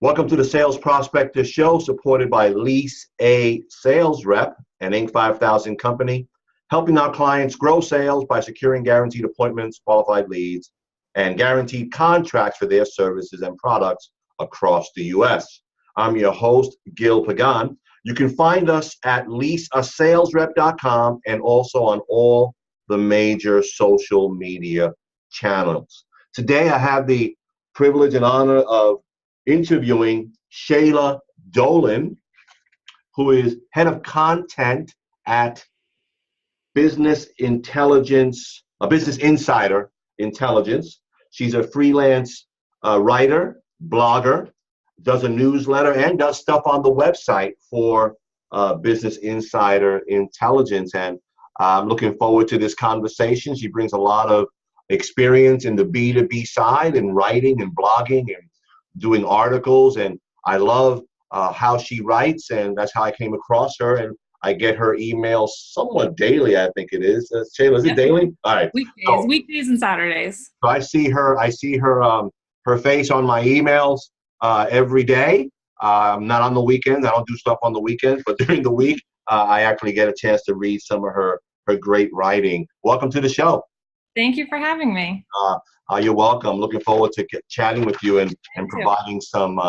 Welcome to the Sales Prospector Show, supported by Lease A Sales Rep, an Inc. 5000 company, helping our clients grow sales by securing guaranteed appointments, qualified leads, and guaranteed contracts for their services and products across the U.S. I'm your host, Gil Pagan. You can find us at leaseasalesrep.com and also on all the major social media channels. Today, I have the privilege and honor of interviewing Shelagh Dolan, who is head of content at Business Insider Intelligence. She's a freelance writer, blogger, does a newsletter, and does stuff on the website for Business Insider Intelligence. And I'm looking forward to this conversation. She brings a lot of experience in the B2B side and writing and blogging and doing articles, and I love how she writes, and that's how I came across her. And I get her emails somewhat daily, I think it is. Shelagh, is it daily? All right. Weekdays and Saturdays. So I see her her face on my emails every day. Not on the weekends. I don't do stuff on the weekends, but during the week, I actually get a chance to read some of her great writing. Welcome to the show. Thank you for having me. You're welcome. Looking forward to chatting with you and providing some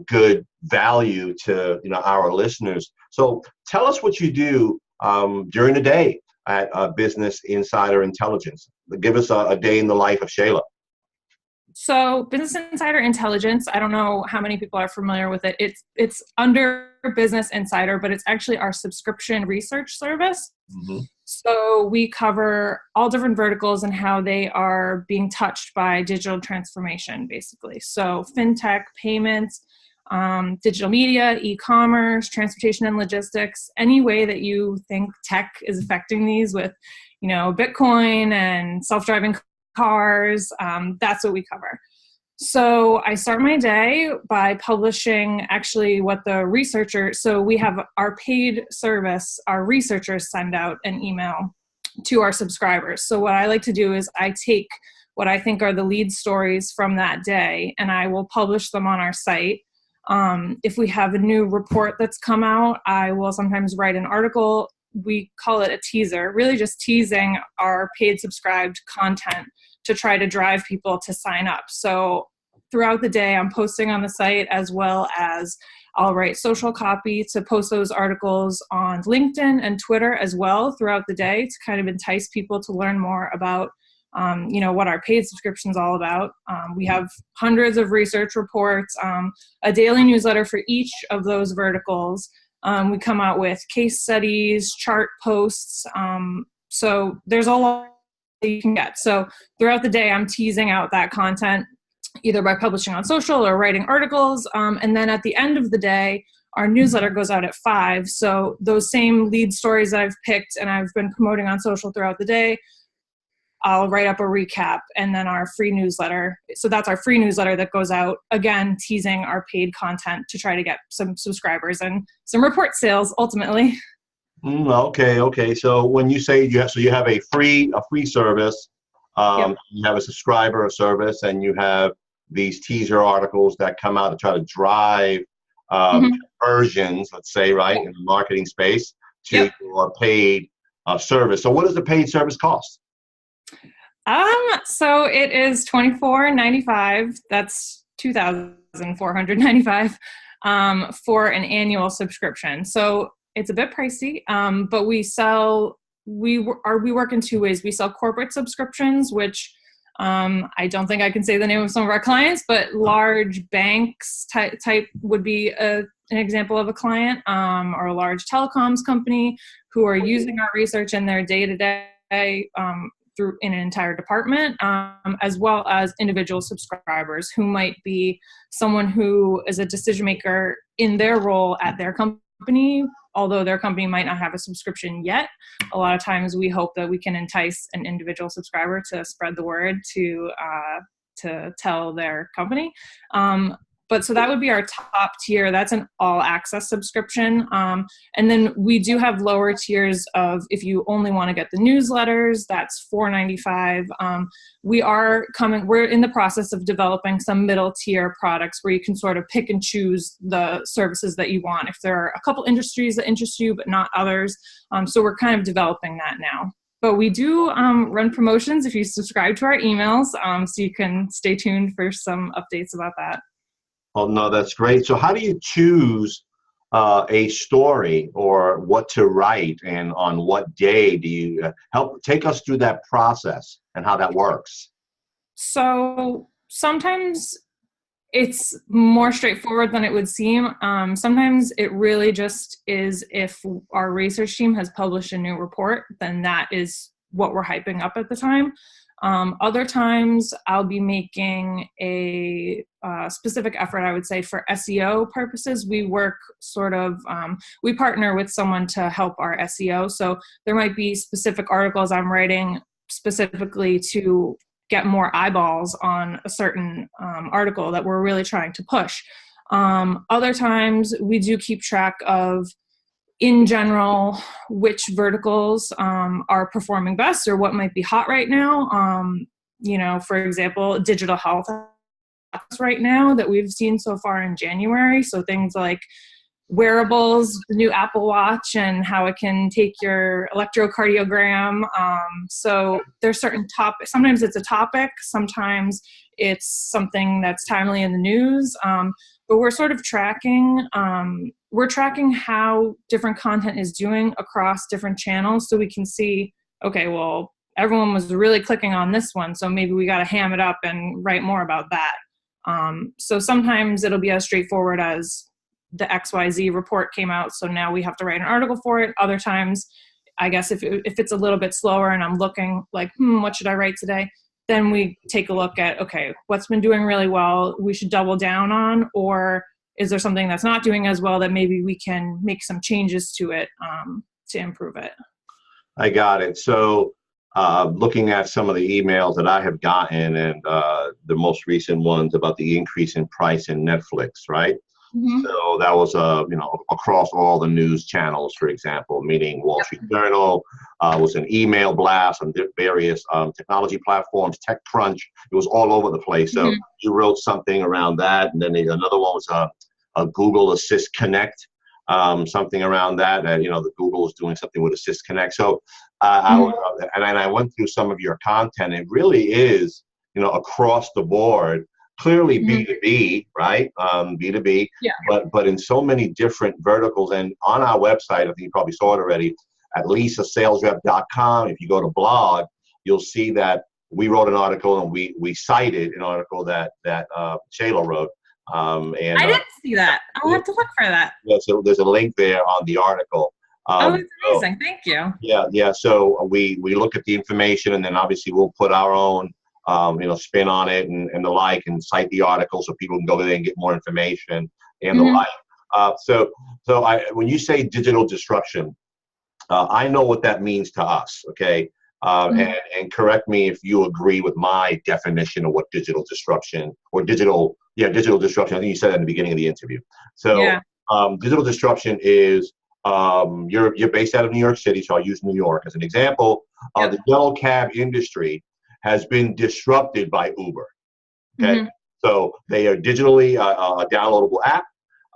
good value to our listeners. So tell us what you do during the day at Business Insider Intelligence. Give us a day in the life of Shelagh. So Business Insider Intelligence, I don't know how many people are familiar with it. It's under Business Insider, but it's actually our subscription research service. Mm-hmm. So we cover all different verticals and how they are being touched by digital transformation, basically. So fintech, payments, digital media, e-commerce, transportation and logistics, any way that you think tech is affecting these with, Bitcoin and self-driving cars, that's what we cover. So I start my day by publishing actually what the researcher, so we have our paid service, our researchers send out an email to our subscribers. So what I like to do is I take what I think are the lead stories from that day and I will publish them on our site. If we have a new report that's come out, I will sometimes write an article. We call it a teaser, really just teasing our paid subscribed content to try to drive people to sign up. So throughout the day, I'm posting on the site, as well as I'll write social copy to post those articles on LinkedIn and Twitter as well throughout the day to kind of entice people to learn more about what our paid subscription is all about. We have hundreds of research reports, a daily newsletter for each of those verticals. We come out with case studies, chart posts. So there's a lot you can get. So throughout the day, I'm teasing out that content, either by publishing on social or writing articles. And then at the end of the day, our newsletter goes out at 5. So those same lead stories that I've picked and I've been promoting on social throughout the day, I'll write up a recap and then our free newsletter. So that's our free newsletter that goes out, again, teasing our paid content to try to get some subscribers and some report sales ultimately. Okay. So when you say you have a free service, Yep. You have a subscriber service, and you have these teaser articles that come out to try to drive conversions, let's say, right, in the marketing space to your paid service. So what does the paid service cost? So it is $24.95. That's $2,495 for an annual subscription. So it's a bit pricey, but we work in two ways. We sell corporate subscriptions, which I don't think I can say the name of some of our clients, but large banks type would be an example of a client, or a large telecoms company who are using our research in their day-to-day through in an entire department, as well as individual subscribers who might be someone who is a decision maker in their role at their company, although their company might not have a subscription yet. A lot of times we hope that we can entice an individual subscriber to spread the word to tell their company. But But so that would be our top tier. That's an all access subscription. And then we do have lower tiers of, if you only want to get the newsletters, that's $4.95. We're in the process of developing some middle tier products where you can sort of pick and choose the services that you want. If there are a couple industries that interest you, but not others. So we're kind of developing that now. But we do run promotions if you subscribe to our emails, so you can stay tuned for some updates about that. Oh, no, that's great. So how do you choose a story or what to write, and on what day do you take us through that process and how that works? So sometimes it's more straightforward than it would seem. Sometimes it really just is, if our research team has published a new report, then that is what we're hyping up at the time. Other times I'll be making a specific effort, I would say, for SEO purposes. We work we partner with someone to help our SEO. So there might be specific articles I'm writing specifically to get more eyeballs on a certain article that we're really trying to push. Other times we do keep track of, in general, which verticals are performing best or what might be hot right now. For example, digital health right now that we've seen so far in January. So things like wearables, the new Apple Watch, and how it can take your electrocardiogram. So there's certain topics. Sometimes it's a topic, sometimes it's something that's timely in the news. But we're sort of tracking how different content is doing across different channels, so we can see, okay, well, everyone was really clicking on this one, so maybe we got to ham it up and write more about that. So sometimes it'll be as straightforward as the XYZ report came out, so now we have to write an article for it. Other times, I guess if it's a little bit slower and I'm looking like, what should I write today? Then we take a look at, okay, what's been doing really well we should double down on, or is there something that's not doing as well that maybe we can make some changes to it to improve it? I got it. So looking at some of the emails that I have gotten, and the most recent ones about the increase in price in Netflix, right? Mm-hmm. So that was, across all the news channels, for example, meaning Wall Street Journal, was an email blast on various technology platforms, TechCrunch. It was all over the place. So you wrote something around that. And then another one was a Google Assist Connect, something around that. The Google is doing something with Assist Connect. So I went through some of your content. It really is, across the board. Clearly B2B, right? B2B, but in so many different verticals. And on our website, I think you probably saw it already, at leaseasalesrep.com, if you go to blog, you'll see that we wrote an article, and we cited an article that Shelagh wrote. I didn't see that. I'll have to look for that. Yeah, so there's a link there on the article. That's amazing. Thank you. Yeah. So we look at the information, and then obviously we'll put our own spin on it and the like, and cite the article so people can go there and get more information and the like. So when you say digital disruption, I know what that means to us, okay? And correct me if you agree with my definition of what digital disruption digital disruption. I think you said that in the beginning of the interview. So digital disruption is, you're based out of New York City, so I'll use New York as an example. The yellow cab industry has been disrupted by Uber. Okay, so they are digitally a downloadable app,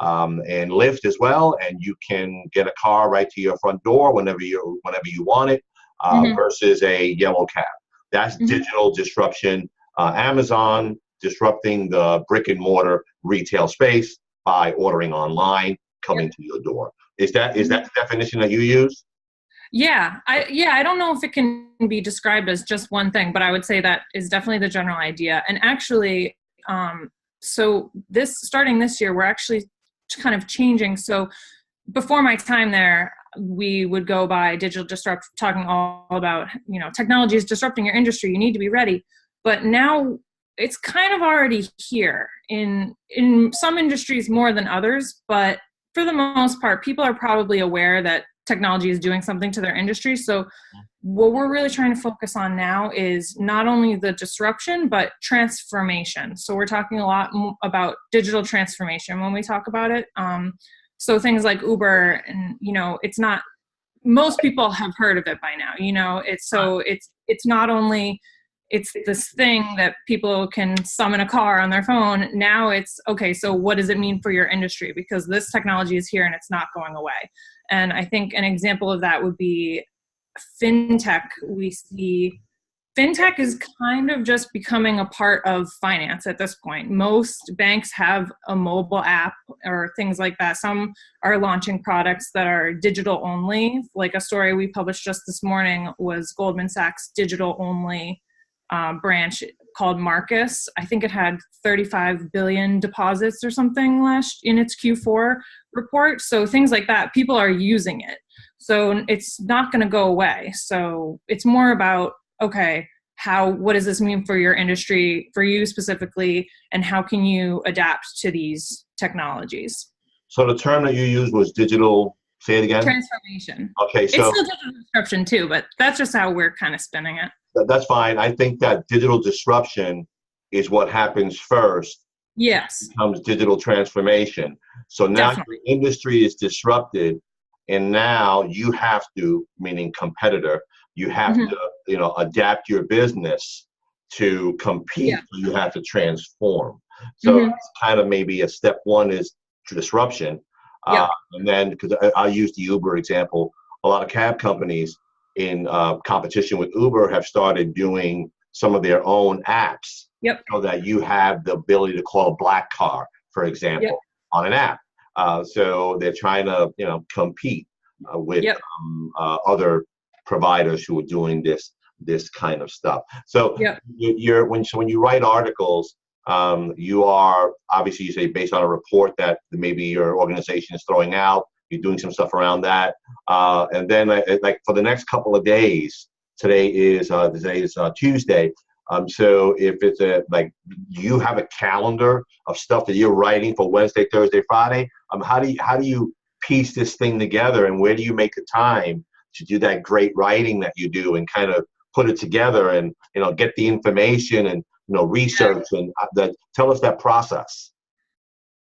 and Lyft as well, and you can get a car right to your front door whenever you want it, versus a yellow cab. That's digital disruption. Amazon disrupting the brick and mortar retail space by ordering online, coming to your door. Is that the definition that you use? I don't know if it can be described as just one thing, but I would say that is definitely the general idea. And actually, so starting this year, we're actually kind of changing. So before my time there, we would go by digital disrupt, talking all about, technology is disrupting your industry. You need to be ready. But now it's kind of already here in some industries more than others. But for the most part, people are probably aware that technology is doing something to their industry. So what we're really trying to focus on now is not only the disruption, but transformation. So we're talking a lot about digital transformation when we talk about it. So things like Uber, and, it's not, most people have heard of it by now, it's not only, it's this thing that people can summon a car on their phone. Now it's, okay, so what does it mean for your industry? Because this technology is here and it's not going away. And I think an example of that would be fintech. We see fintech is kind of just becoming a part of finance at this point. Most banks have a mobile app or things like that. Some are launching products that are digital only. Like a story we published just this morning was Goldman Sachs digital only branch called Marcus. I think it had 35 billion deposits or something in its Q4 report. So things like that, people are using it. So it's not going to go away. So it's more about, okay, what does this mean for your industry, for you specifically, and how can you adapt to these technologies? So the term that you used was digital, say it again? Transformation. Okay, so it's still digital disruption too, but that's just how we're kind of spinning it. That's fine. I think that digital disruption is what happens first. Yes. It becomes digital transformation. So now Definitely. your industry is disrupted, and now you have to, meaning competitor, you have to, adapt your business to compete. Yeah. So you have to transform. So it's kind of maybe a step one is disruption. And then, because I use the Uber example, a lot of cab companies in competition with Uber have started doing some of their own apps. So that you have the ability to call a black car, for example, on an app. So they're trying to, compete with other providers who are doing this kind of stuff. So when you write articles, you are obviously, you say, based on a report that maybe your organization is throwing out. You're doing some stuff around that, and then like for the next couple of days. Today is Tuesday. So if it's do you have a calendar of stuff that you're writing for Wednesday, Thursday, Friday? How do you piece this thing together, and where do you make the time to do that great writing that you do, and kind of put it together, and get the information, and research, and tell us that process.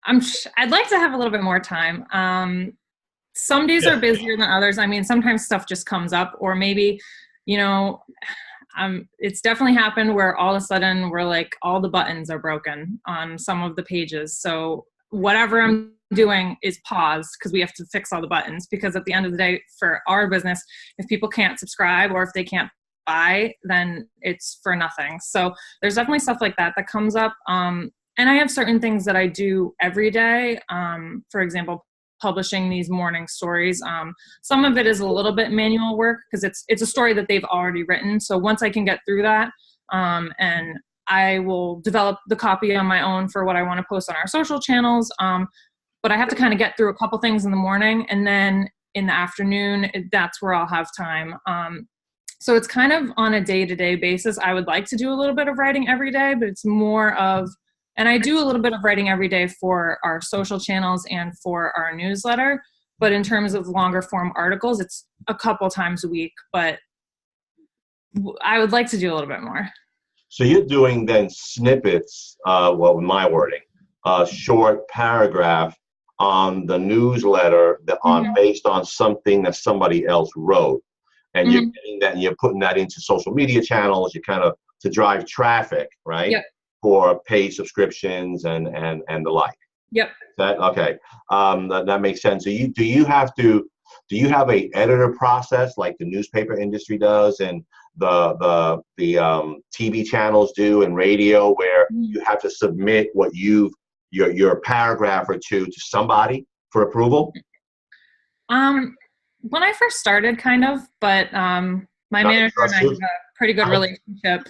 I'd like to have a little bit more time. Some days are busier than others. I mean, sometimes stuff just comes up, or maybe, it's definitely happened where all of a sudden we're like, all the buttons are broken on some of the pages. So whatever I'm doing is paused because we have to fix all the buttons, because at the end of the day, for our business, if people can't subscribe or if they can't buy, then it's for nothing. So there's definitely stuff like that comes up. And I have certain things that I do every day. For example, publishing these morning stories. Some of it is a little bit manual work because it's a story that they've already written. So once I can get through that, and I will develop the copy on my own for what I want to post on our social channels. But I have to kind of get through a couple things in the morning, and then in the afternoon, that's where I'll have time. So it's kind of on a day-to-day basis. I would like to do a little bit of writing every day, but it's more of, and I do a little bit of writing every day for our social channels and for our newsletter. But in terms of longer form articles, it's a couple times a week, but I would like to do a little bit more. So you're doing then snippets, with my wording, short paragraph on the newsletter based on something that somebody else wrote. And you're getting that, and you're putting that into social media channels, you kind of to drive traffic, right? For paid subscriptions and the like. Okay. That makes sense. So do you have a editor process like the newspaper industry does, and the TV channels do, and radio, where you have to submit what your paragraph or two to somebody for approval? When I first started, kind of, but my manager and I have a pretty good relationship.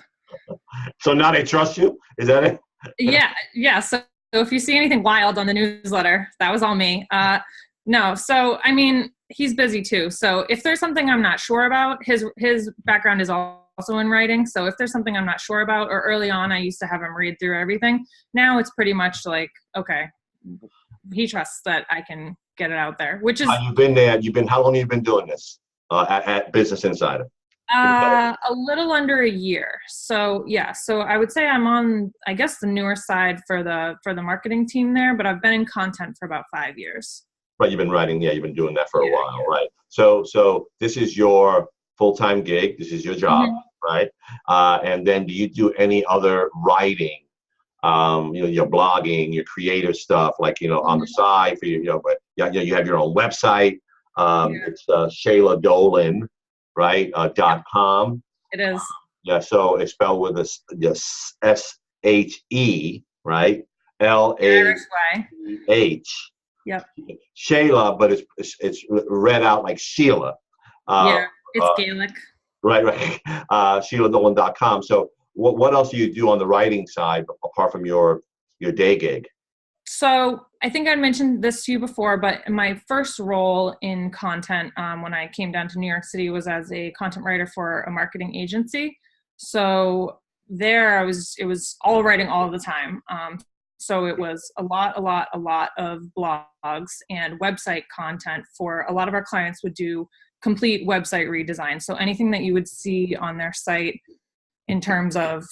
So now they trust you? Is that it? Yeah. So if you see anything wild on the newsletter, that was all me. No. So, I mean, he's busy too. So if there's something I'm not sure about, his background is also in writing. So if there's something I'm not sure about, or early on, I used to have him read through everything. Now it's pretty much like, okay, he trusts that I can get it out there, which is. You've been there. How long have you been doing this at Business Insider? A little under a year. So yeah, so I would say I'm on, I guess, the newer side for the marketing team there, but I've been in content for about 5 years. Right, you've been writing, yeah, you've been doing that for a Yeah, while, right? So this is your full-time gig, this is your job, yeah. right? And then do you do any other writing, your blogging, your creative stuff, like, on the side for but yeah, you have your own website. Yeah. It's Shelagh Dolan, right? .com. It is. Yeah, so it's spelled with a SHE, right? Irish LAH. way. Yep. Shelagh, but it's read out like Sheila. Yeah, Uh, it's uh, Gaelic. right. ShelaghdOlan.com. So what else do you do on the writing side apart from your day gig? So I think I mentioned this to you before, but my first role in content when I came down to New York City was as a content writer for a marketing agency. So there it was all writing all the time. So it was a lot of blogs and website content for a lot of our clients would do complete website redesign. So anything that you would see on their site in terms of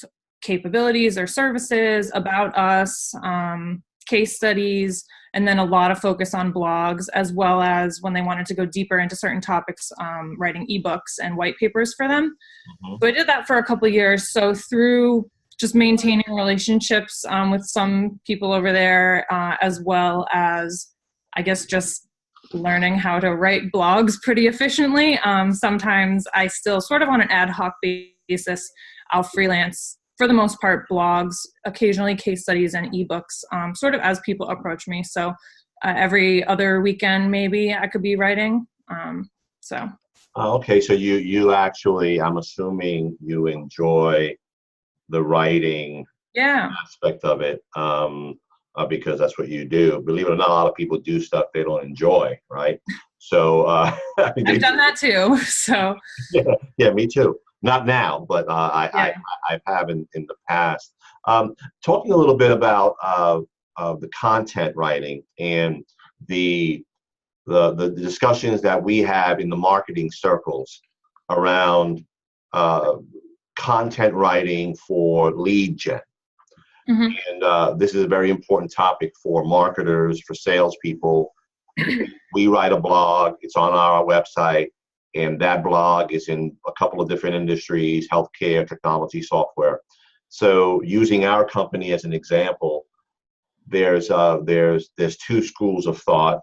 capabilities or services, about us, case studies, and then a lot of focus on blogs, as well as when they wanted to go deeper into certain topics, writing ebooks and white papers for them. Mm-hmm. So I did that for a couple of years. So through just maintaining relationships with some people over there, as well as, I guess, just learning how to write blogs pretty efficiently. Sometimes I still sort of on an ad hoc basis, I'll freelance, for the most part, blogs, occasionally case studies and ebooks, sort of as people approach me. So every other weekend, maybe I could be writing. Okay, so you actually, I'm assuming you enjoy the writing aspect of it, because that's what you do. Believe it or not, a lot of people do stuff they don't enjoy, right? So I've done that too. So yeah, me too. Not now, but I have in the past. Talking a little bit about the content writing and the discussions that we have in the marketing circles around content writing for lead gen. Mm-hmm. And this is a very important topic for marketers, for salespeople. We write a blog, it's on our website, and that blog is in a couple of different industries: healthcare, technology, software. So using our company as an example, there's two schools of thought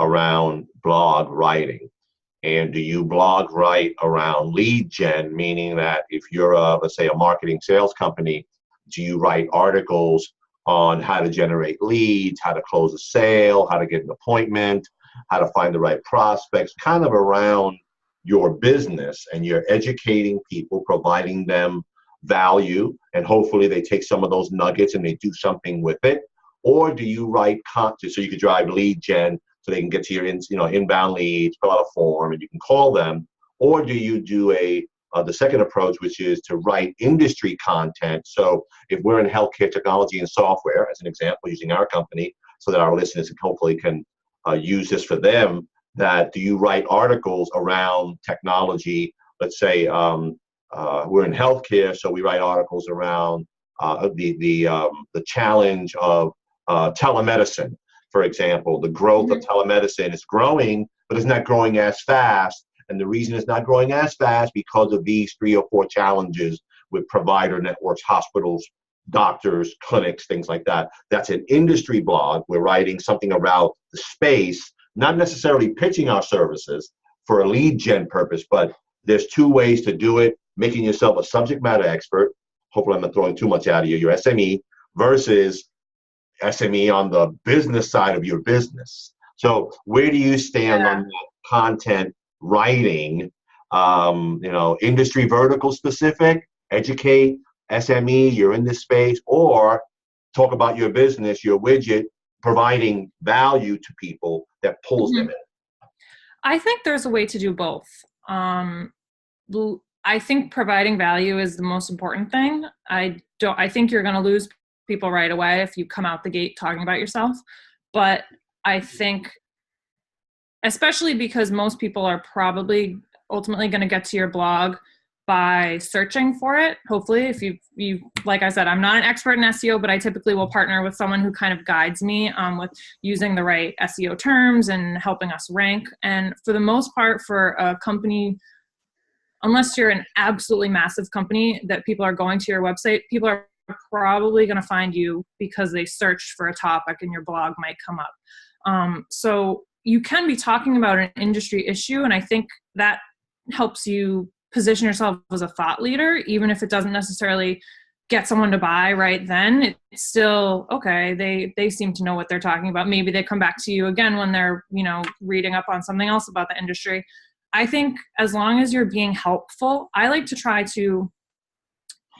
around blog writing. And do you blog write around lead gen, meaning that if you're let's say a marketing sales company, do you write articles on how to generate leads, how to close a sale, how to get an appointment, how to find the right prospects, kind of around your business, and you're educating people, providing them value, and hopefully they take some of those nuggets and they do something with it? Or do you write content so you can drive lead gen so they can get to your inbound leads, fill out a form, and you can call them? Or do you do the second approach, which is to write industry content? So if we're in healthcare, technology, and software, as an example, using our company, so that our listeners hopefully can use this for them, that do you write articles around technology? Let's say we're in healthcare, so we write articles around the challenge of telemedicine. For example, the growth of telemedicine is growing, but it's not growing as fast. And the reason it's not growing as fast because of these 3 or 4 challenges with provider networks, hospitals, doctors, clinics, things like that. That's an industry blog. We're writing something about the space, not necessarily pitching our services for a lead gen purpose, but there's 2 ways to do it: making yourself a subject matter expert. Hopefully I'm not throwing too much out of you, your SME, versus SME on the business side of your business. So where do you stand on that content writing? Industry vertical specific, educate SME, you're in this space, or talk about your business, your widget, providing value to people that pulls them in? I think there's a way to do both. I think providing value is the most important thing. I think you're going to lose people right away if you come out the gate talking about yourself. But I think, especially because most people are probably ultimately going to get to your blog by searching for it. Hopefully, if you like I said, I'm not an expert in SEO, but I typically will partner with someone who kind of guides me with using the right SEO terms and helping us rank. And for the most part, for a company, unless you're an absolutely massive company that people are going to your website, people are probably going to find you because they searched for a topic and your blog might come up. So you can be talking about an industry issue, and I think that helps you position yourself as a thought leader, even if it doesn't necessarily get someone to buy right then. It's still okay. They seem to know what they're talking about. Maybe they come back to you again when they're, reading up on something else about the industry. I think as long as you're being helpful, I like to try to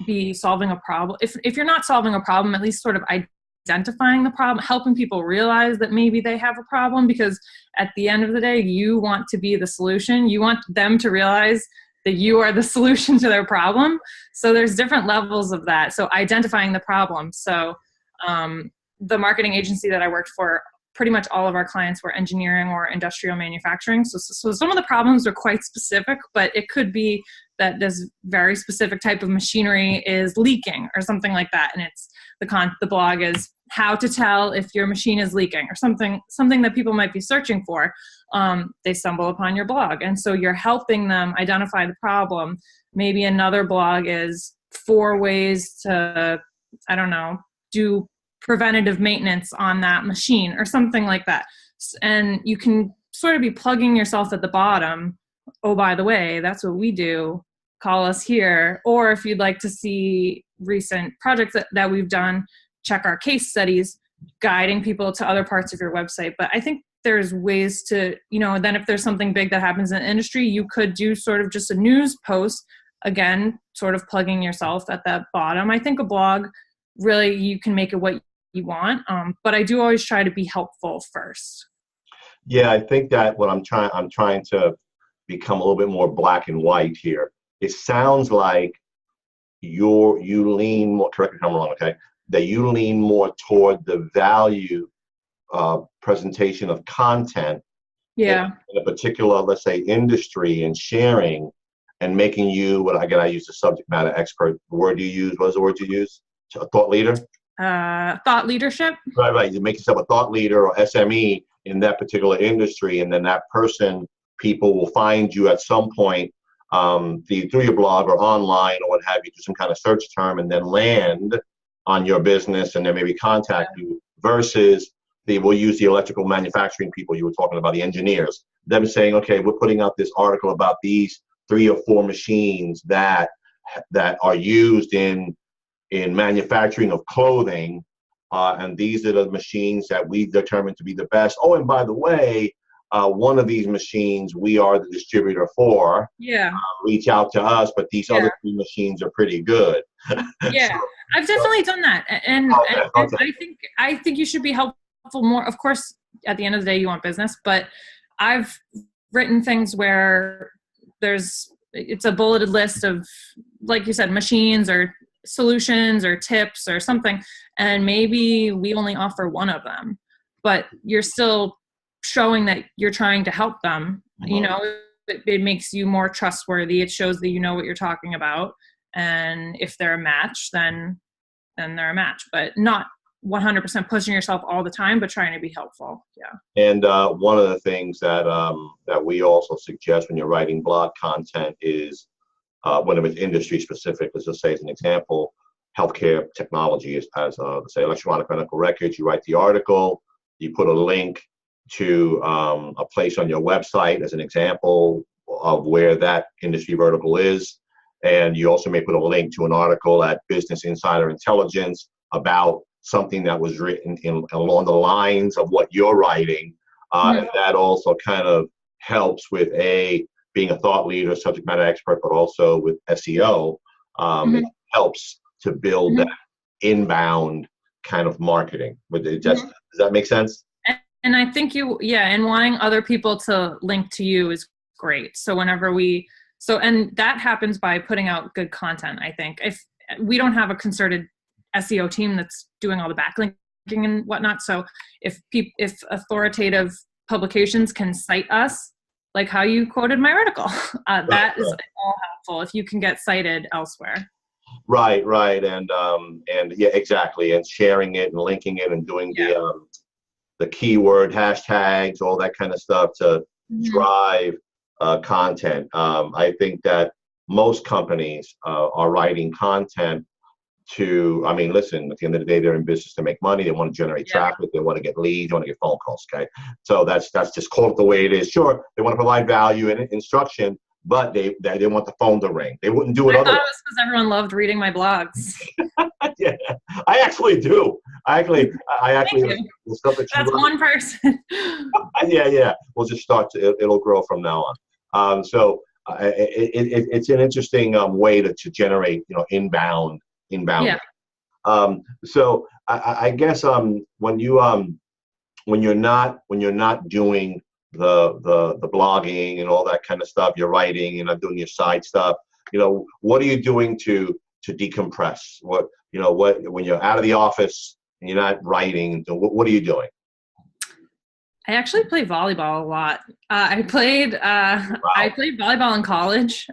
be solving a problem. If you're not solving a problem, at least sort of identifying the problem, helping people realize that maybe they have a problem, because at the end of the day, you want to be the solution. You want them to realize that you are the solution to their problem. So there's different levels of that. So identifying the problem. So the marketing agency that I worked for, pretty much all of our clients were engineering or industrial manufacturing. So some of the problems are quite specific, but it could be that this very specific type of machinery is leaking or something like that. And it's the blog is how to tell if your machine is leaking or something that people might be searching for. They stumble upon your blog. And so you're helping them identify the problem. Maybe another blog is 4 ways to, do preventative maintenance on that machine or something like that. And you can sort of be plugging yourself at the bottom. Oh, by the way, that's what we do. Call us here. Or if you'd like to see recent projects that we've done, check our case studies, guiding people to other parts of your website. But I think there's ways to, then if there's something big that happens in the industry, you could do sort of just a news post, again, sort of plugging yourself at that bottom. I think a blog, really, you can make it what you want. But I do always try to be helpful first. Yeah, I think that what I'm trying to become a little bit more black and white here. It sounds like you lean more, correct me if I'm wrong, okay, that you lean more toward the value presentation of content in a particular, let's say, industry, and sharing and making you, I use the subject matter expert. The word you use, what is the word you use? A thought leader? Thought leadership. Right. You make yourself a thought leader or SME in that particular industry, and then that person, people will find you at some point through your blog or online or what have you, do some kind of search term and then land on your business and then maybe contact you, versus we'll use the electrical manufacturing people you were talking about, the engineers, them saying, okay, we're putting out this article about these 3 or 4 machines that are used in manufacturing of clothing, and these are the machines that we've determined to be the best. Oh, and by the way, one of these machines we are the distributor for. Reach out to us, but these other 3 machines are pretty good. Yeah, I've definitely done that, and I think you should be helpful more. Of course, at the end of the day, you want business, but I've written things where it's a bulleted list of, like you said, machines or solutions or tips or something, and maybe we only offer one of them, but you're still showing that you're trying to help them. It makes you more trustworthy. It shows that you know what you're talking about, and if they're a match, then they're a match, but not 100% pushing yourself all the time, but trying to be helpful. And one of the things that we also suggest when you're writing blog content is, when it's industry specific, let's just say as an example, healthcare technology is, as let's say electronic medical records. You write the article, you put a link to a place on your website as an example of where that industry vertical is, and you also may put a link to an article at Business Insider Intelligence about something that was written along the lines of what you're writing, and that also kind of helps with being a thought leader, subject matter expert, but also with SEO. It helps to build that inbound kind of marketing. Does that make sense? And I think and wanting other people to link to you is great. So and that happens by putting out good content. I think if we don't have a concerted SEO team that's doing all the backlinking and whatnot. So if authoritative publications can cite us, like how you quoted my article. That is Right. all helpful if you can get cited elsewhere. Right, and yeah, exactly, and sharing it and linking it and doing Yeah. the keyword hashtags, all that kind of stuff to Mhm. drive content. I think that most companies are writing content to, I mean, listen, at the end of the day, they're in business to make money. They want to generate Yeah. traffic. They want to get leads. They want to get phone calls. Okay. So that's just call it the way it is. Sure. They want to provide value and instruction, but they want the phone to ring. They wouldn't do it I thought otherwise. it was because everyone loved reading my blogs. Yeah, I actually do. I actually, Thank you. the stuff that you That's wrote, one person. yeah. We'll just start to, it'll grow from now on. So it's an interesting way to generate, inbound. Yeah. So I guess when you're not doing the blogging and all that kind of stuff, you're writing, you're not doing your side stuff. What are you doing to decompress? What when you're out of the office and you're not writing, what are you doing? I actually play volleyball a lot. I played Wow. volleyball in college,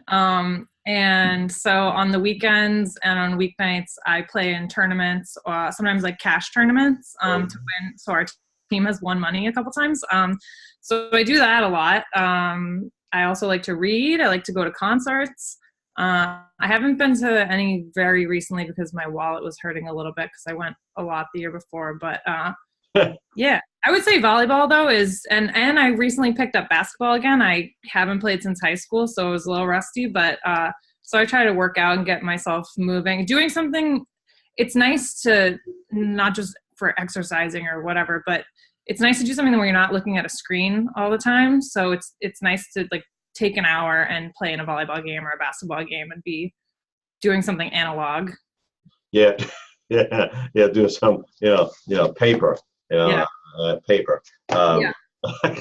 and so on the weekends and on weeknights, I play in tournaments, sometimes like cash tournaments to win. So our team has won money a couple times. So I do that a lot. I also like to read. I like to go to concerts. I haven't been to any very recently because my wallet was hurting a little bit because I went a lot the year before, but yeah, I would say volleyball though and I recently picked up basketball again. I haven't played since high school, so it was a little rusty, but so I try to work out and get myself moving, doing something. It's nice to not just for exercising or whatever, but it's nice to do something where you're not looking at a screen all the time. So it's nice to like take an hour and play in a volleyball game or a basketball game and be doing something analog. Yeah, yeah. Do some, paper, Yeah. paper. Um, Yeah.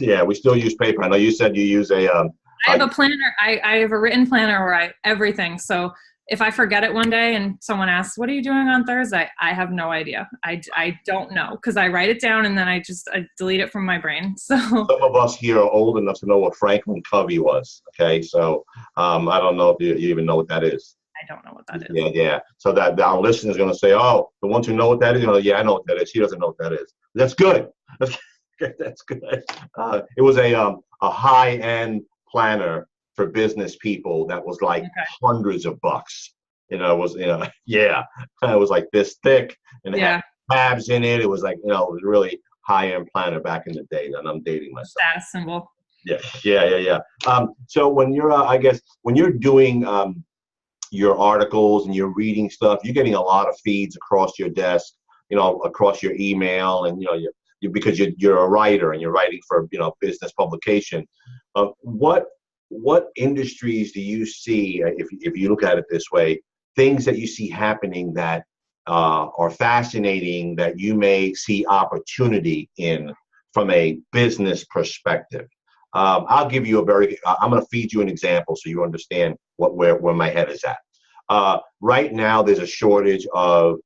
yeah, we still use paper. I know you said you use I have a a planner. I have a written planner where everything. So if I forget it one day and someone asks, "What are you doing on Thursday?" I have no idea. I don't know because I write it down and then I delete it from my brain. So some of us here are old enough to know what Franklin Covey was. Okay, so I don't know if you even know what that is. I don't know what that is. Yeah. So that our listeners are going to say, "Oh, the ones who know what that is," yeah, I know what that is. He doesn't know what that is. That's good. That's good. That's good. It was a high-end planner for business people that was like Okay. hundreds of bucks. It was yeah, it was like this thick and it had Yeah. tabs in it. It was like it was a really high-end planner back in the day. And I'm dating myself. Status symbol. Yeah. So when you're, I guess, when you're doing your articles and you're reading stuff, you're getting a lot of feeds across your desk, across your email, and because you're a writer and you're writing for business publication. What industries do you see, if you look at it this way, things that you see happening that are fascinating that you may see opportunity in from a business perspective? I'll give you I'm going to feed you an example so you understand where my head is at. Right now, there's a shortage of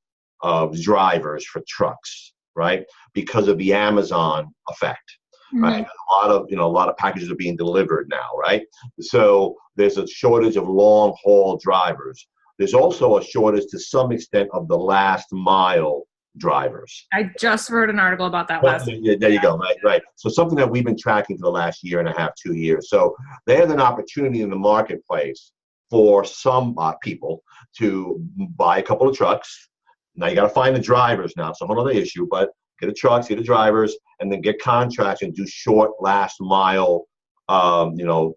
drivers for trucks, right? Because of the Amazon effect, right? Mm-hmm. A lot of packages are being delivered now, right? So there's a shortage of long haul drivers. There's also a shortage to some extent of the last mile drivers. I just wrote an article about that last week. Yeah, there you go. Right. So something that we've been tracking for the last year and a half, 2 years. So there's an opportunity in the marketplace for some people to buy a couple of trucks. Now you got to find the drivers now. It's a whole other issue, but get the trucks, get the drivers, and then get contracts and do short last mile,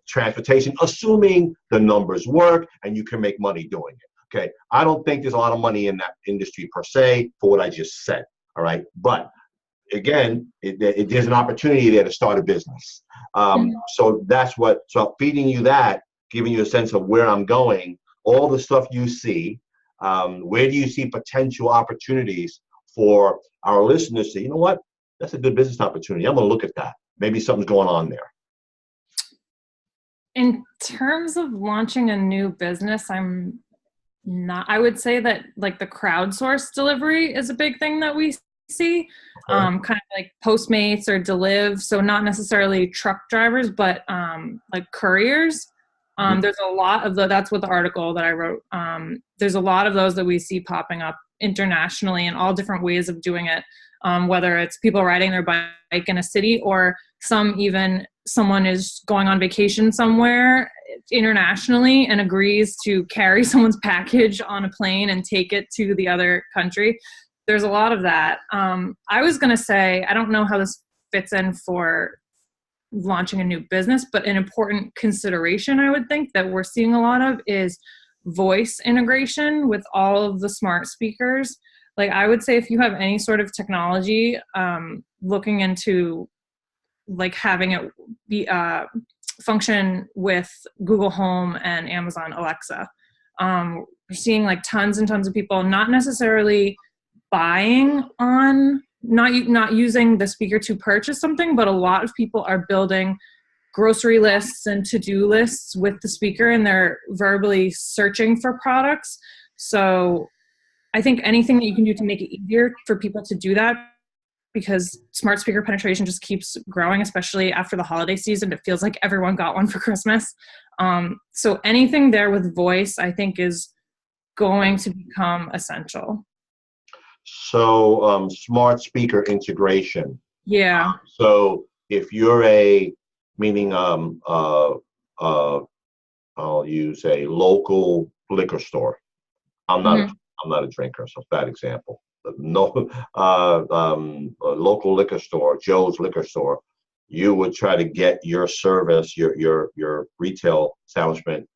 transportation, assuming the numbers work and you can make money doing it. Okay. I don't think there's a lot of money in that industry per se for what I just said. All right. But again, there's an opportunity there to start a business. So so feeding you that, giving you a sense of where I'm going, all the stuff you see, where do you see potential opportunities for our listeners to say, you know what, that's a good business opportunity. I'm going to look at that. Maybe something's going on there. In terms of launching a new business, I would say that like the crowdsourced delivery is a big thing that we see, Okay. kind of like Postmates or Deliv. So not necessarily truck drivers, but like couriers. There's a lot of that's what the article that I wrote. There's a lot of those that we see popping up internationally and all different ways of doing it. Whether it's people riding their bike in a city, or someone is going on vacation somewhere internationally and agrees to carry someone's package on a plane and take it to the other country. There's a lot of that. I was going to say, I don't know how this fits in for launching a new business, but an important consideration I would think that we're seeing a lot of is voice integration with all of the smart speakers. Like I would say if you have any sort of technology, looking into like having it be function with Google Home and Amazon Alexa. We're seeing like tons and tons of people not necessarily buying on, not using the speaker to purchase something, but a lot of people are building grocery lists and to-do lists with the speaker, and they're verbally searching for products. So I think anything that you can do to make it easier for people to do that, because smart speaker penetration just keeps growing, especially after the holiday season. It feels like everyone got one for Christmas. So anything there with voice, I think, is going to become essential. So smart speaker integration. Yeah. So if you're I'll use a local liquor store. I'm not a drinker, so bad example. No, a local liquor store, Joe's liquor store. You would try to get your service, your retail establishment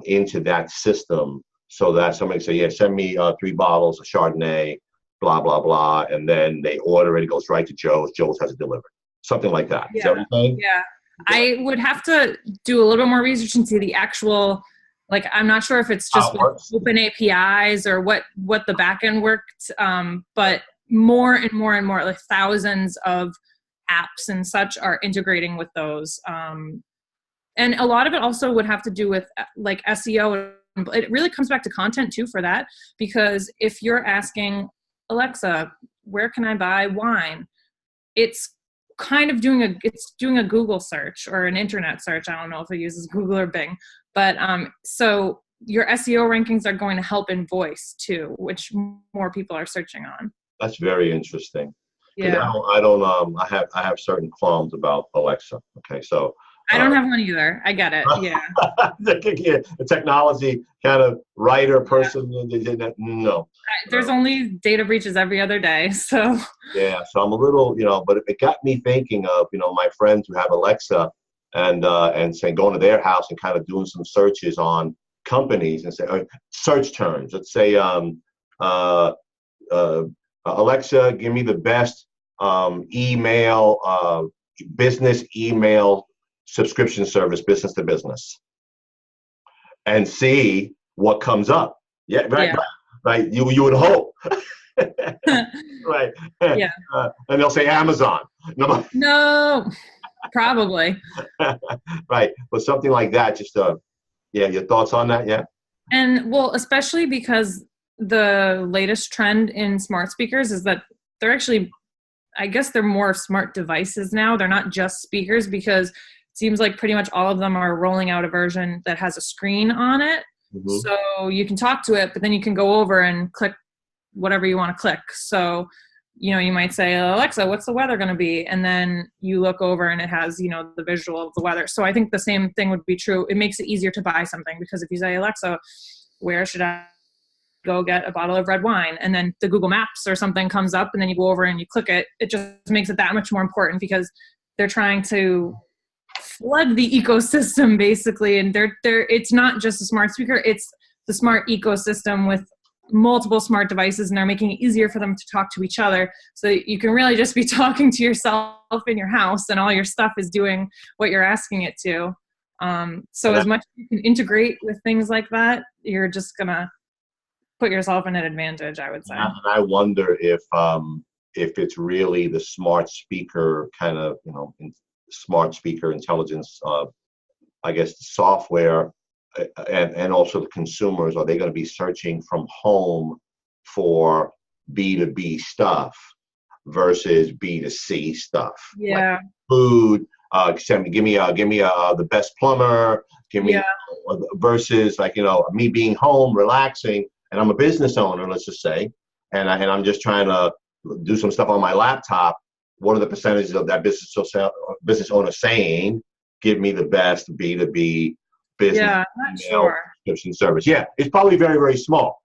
into that system, so that somebody say, yeah, send me 3 bottles of Chardonnay, blah blah blah, and then they order it. It goes right to Joe's. Joe's has it delivered. Something like that. Yeah. Is that what you're saying? Yeah. I would have to do a little bit more research and see the actual, like, I'm not sure if it's just open APIs or what the backend worked, but more and more and more, like thousands of apps and such are integrating with those. And a lot of it also would have to do with like SEO. It really comes back to content too for that, because if you're asking Alexa, where can I buy wine? It's kind of doing a Google search or an internet search. I don't know if it uses Google or Bing, but so your SEO rankings are going to help in voice too, which more people are searching on. That's very interesting. Yeah. I have certain qualms about Alexa. Okay, so I don't have one either. I get it. Yeah. The technology kind of writer person. No. There's only data breaches every other day. So. Yeah. So I'm a little, but it got me thinking of, my friends who have Alexa and saying, going to their house and kind of doing some searches on companies and say, search terms. Let's say, Alexa, give me the best business email subscription service, business to business, and see what comes up. Yeah, right, yeah. Right. You would hope, right? Yeah. And they'll say Amazon. No, probably. Right, but something like that. Just your thoughts on that? Yeah. And well, especially because the latest trend in smart speakers is that they're actually, I guess they're more smart devices now. They're not just speakers, because it seems like pretty much all of them are rolling out a version that has a screen on it. Mm-hmm. So you can talk to it, but then you can go over and click whatever you want to click. So, you might say, Alexa, what's the weather going to be? And then you look over and it has, the visual of the weather. So I think the same thing would be true. It makes it easier to buy something, because if you say, Alexa, where should I go get a bottle of red wine? And then the Google Maps or something comes up and then you go over and you click it. It just makes it that much more important, because they're trying to flood the ecosystem basically. And it's not just a smart speaker, it's the smart ecosystem with multiple smart devices, and they're making it easier for them to talk to each other. So you can really just be talking to yourself in your house and all your stuff is doing what you're asking it to. So as much as you can integrate with things like that, you're just gonna put yourself in an advantage, I would say. And I wonder if it's really the smart speaker kind of, smart speaker intelligence, I guess, software, and also the consumers, are they going to be searching from home for B2B stuff? versus B2C stuff. Like Yeah. food, give me the best plumber, give me, Yeah. versus like, me being home, relaxing, and I'm a business owner, let's just say, and I'm just trying to do some stuff on my laptop. What are the percentages of that business owner saying, give me the best B2B business Yeah. Not email sure. subscription service? Yeah, it's probably very, very small,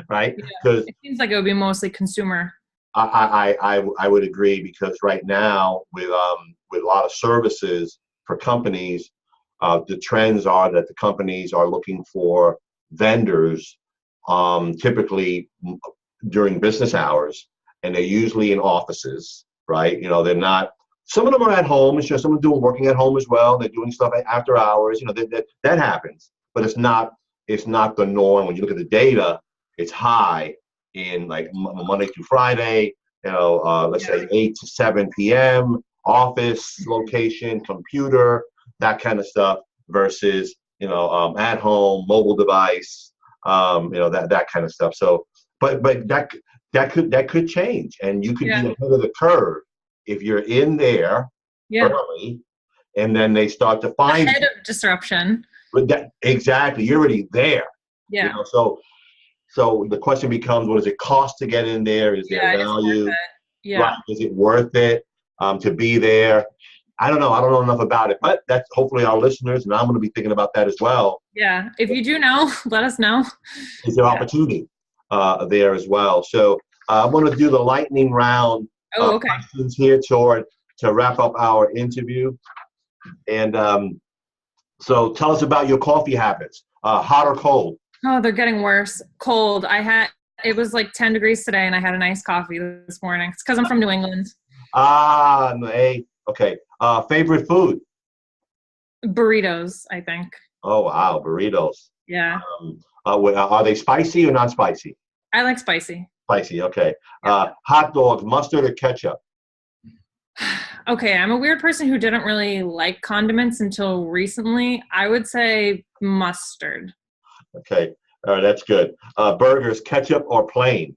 right? Yeah. Because It seems like it would be mostly consumer. I would agree, because right now with a lot of services for companies, the trends are that the companies are looking for vendors, typically during business hours, and they're usually in offices, right? They're not. Some of them are at home. It's just some of them working at home as well. They're doing stuff after hours. That happens, but it's not the norm. When you look at the data, it's high in like Monday through Friday. Let's say 8 to 7 p.m. office location, computer, that kind of stuff, versus at home, mobile device, that kind of stuff. So, but that could change, and you could be Yeah. ahead of the curve if you're in there Yeah. early, and then they start to find Ahead of disruption. but that exactly, you're already there. Yeah. So the question becomes, what does it cost to get in there? Is there Yeah. It's worth value? it. Yeah. Right? Is it worth it to be there? I don't know. I don't know enough about it, but that's hopefully our listeners, and I'm going to be thinking about that as well. Yeah. If you do know, let us know. Is there opportunity there as well? So I'm going to do the lightning round Oh, okay. questions here to wrap up our interview. And so tell us about your coffee habits, hot or cold? Oh, they're getting worse. Cold. It was like 10 degrees today and I had a nice coffee this morning. It's because I'm from New England. Hey, okay. Favorite food? Burritos, I think. Oh, wow, burritos. Yeah. Are they spicy or not spicy? I like spicy. Spicy, okay. Hot dogs, mustard or ketchup? Okay, I'm a weird person who didn't really like condiments until recently. I would say mustard. Okay, all right, that's good. Burgers, ketchup or plain?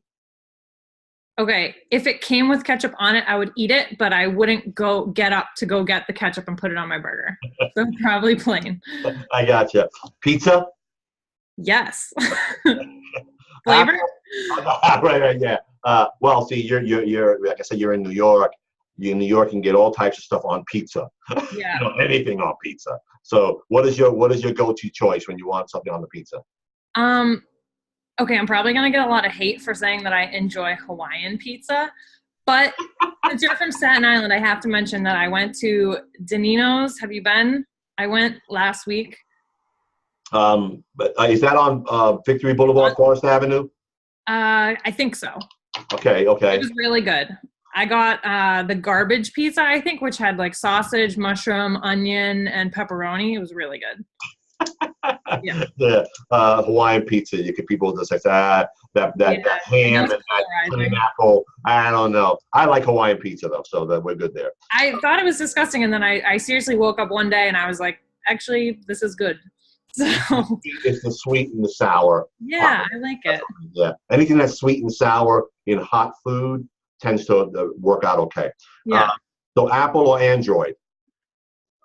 Okay, if it came with ketchup on it, I would eat it, but I wouldn't get up to go get the ketchup and put it on my burger. So probably plain. I gotcha. Pizza? Yes. Flavor? Right, yeah. Well, see, you're like I said, you're in New York. You in New York can get all types of stuff on pizza. Yeah. Anything on pizza. So, what is your go-to choice when you want something on the pizza? Okay, I'm probably gonna get a lot of hate for saying that I enjoy Hawaiian pizza, but since you're from Staten Island, I have to mention that I went to Danino's. Have you been? I went last week. But is that on Victory Boulevard, Forest Avenue? I think so. Okay. It was really good. I got the garbage pizza, I think, which had like sausage, mushroom, onion, and pepperoni. It was really good. Yeah. Hawaiian pizza. People just say that ham and that pineapple. I don't know. I like Hawaiian pizza though, so that we're good there. I thought it was disgusting, and then I seriously woke up one day and I was like, actually, this is good. So it's the sweet and the sour. Yeah, I like it. Yeah, anything that's sweet and sour in hot food tends to work out okay. Yeah. So Apple or Android?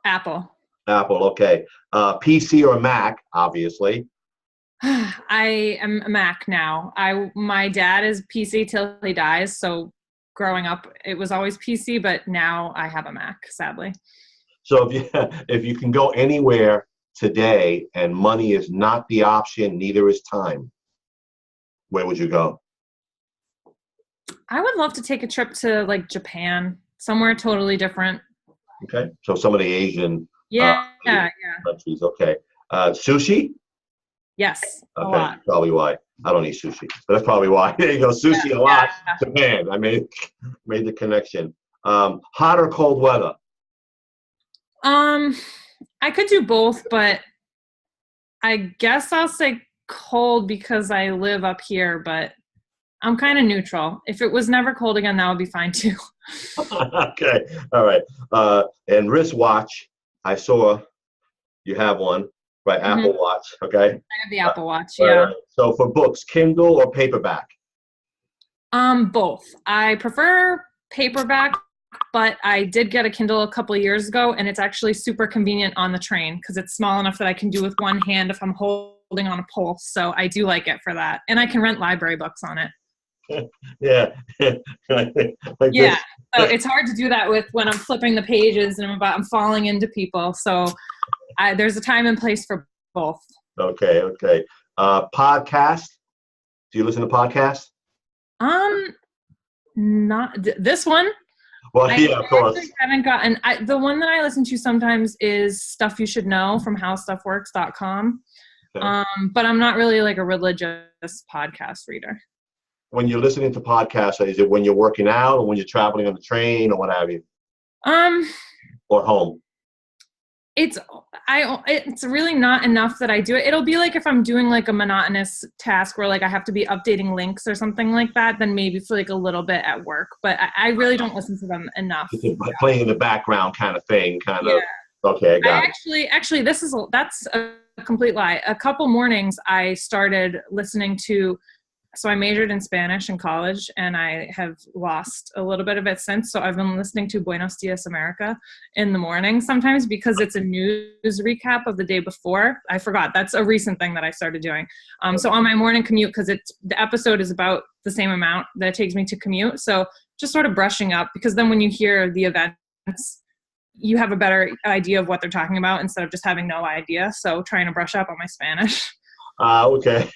Apple. Apple, okay. PC or Mac, obviously. I am a Mac now. My dad is PC till he dies, so growing up it was always PC, but now I have a Mac, sadly. So if you can go anywhere today and money is not the option, neither is time, where would you go? I would love to take a trip to like Japan, somewhere totally different. Okay, so some of the Asian countries. Okay, sushi. Yes, okay, a lot. Probably why I don't eat sushi, but that's probably why. There you go, sushi a lot. Japan. I made the connection. Hot or cold weather? I could do both, but I guess I'll say cold because I live up here, but I'm kind of neutral. If it was never cold again, that would be fine too. Okay. All right. And wristwatch, I saw you have one, right? Mm-hmm. Apple Watch. Okay. I have the Apple Watch. Yeah. So for books, Kindle or paperback? Both. I prefer paperback, but I did get a Kindle a couple of years ago, and it's actually super convenient on the train because it's small enough that I can do with one hand if I'm holding on a pulse. So I do like it for that. And I can rent library books on it. Yeah. Like Yeah. this. So it's hard to do that with when I'm flipping the pages and I'm falling into people. So there's a time and place for both. Okay. Podcast. Do you listen to podcasts? Not this one. Well, yeah, of course. I haven't gotten. The one that I listen to sometimes is Stuff You Should Know from HowStuffWorks.com. Okay. But I'm not really like a religious podcast reader. When you're listening to podcasts, is it when you're working out or when you're traveling on the train or what have you? Or home? It's really not enough that I do it. It'll be like if I'm doing like a monotonous task where like I have to be updating links or something like that, then maybe for like a little bit at work. But I really don't listen to them enough. Playing in the background kind of thing, kind of. Okay, I got it. Actually, that's a complete lie. A couple mornings I started listening to. So I majored in Spanish in college, and I have lost a little bit of it since. So I've been listening to Buenos Dias America in the morning sometimes because it's a news recap of the day before. I forgot. That's a recent thing that I started doing. So on my morning commute, because the episode is about the same amount that it takes me to commute. So just sort of brushing up, because then when you hear the events, you have a better idea of what they're talking about instead of just having no idea. So trying to brush up on my Spanish. Okay.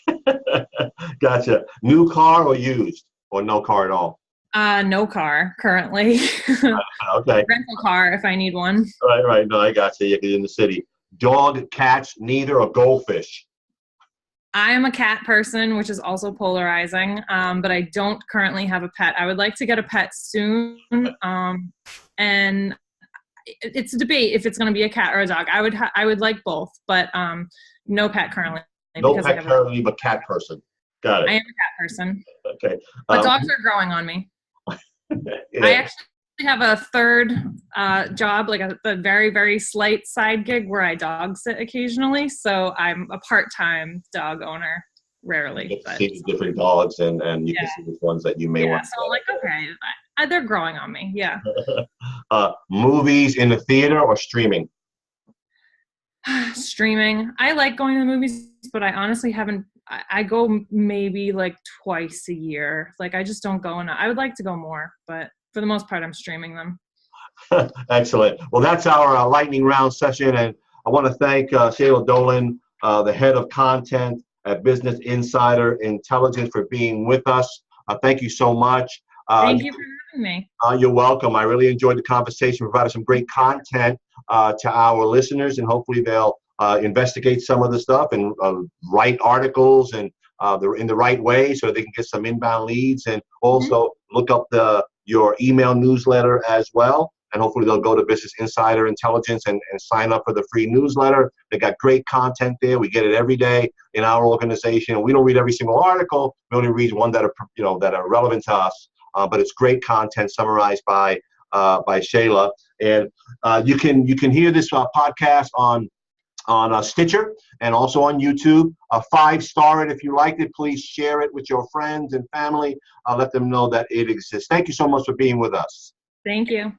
Gotcha. New car or used or no car at all? No car currently. Okay. Rental car if I need one. Right. No, I gotcha. You're in the city. Dog, cats, neither, or goldfish? I am a cat person, which is also polarizing, but I don't currently have a pet. I would like to get a pet soon, and it's a debate if it's going to be a cat or a dog. I would like both, but no pet currently. No pet currently, but cat person. Got it. I am a cat person. Okay. But dogs are growing on me. Yeah. I actually have a third job, like a very, very slight side gig where I dog sit occasionally. So I'm a part-time dog owner, rarely. You get to see the different dogs and you can see which ones that you may want to. So I'm like, okay, they're growing on me. Yeah. Movies in the theater or streaming? Streaming. I like going to the movies, but I honestly haven't. I go maybe like twice a year. Like I just don't go enough. I would like to go more, but for the most part, I'm streaming them. Excellent. Well, that's our lightning round session, and I want to thank Shelagh Dolan, the head of content at Business Insider Intelligence, for being with us. Thank you so much. Thank you for having me. You're welcome. I really enjoyed the conversation. Provided some great content to our listeners, and hopefully they'll investigate some of the stuff and write articles and they're in the right way so they can get some inbound leads, and also look up your email newsletter as well. And hopefully they'll go to Business Insider Intelligence and sign up for the free newsletter. They got great content there. We get it every day in our organization. We don't read every single article. We only read one that are relevant to us. But it's great content summarized by Shelagh. And you can hear this podcast on Stitcher and also on YouTube. 5-star it if you liked it. Please share it with your friends and family. Let them know that it exists. Thank you so much for being with us. Thank you.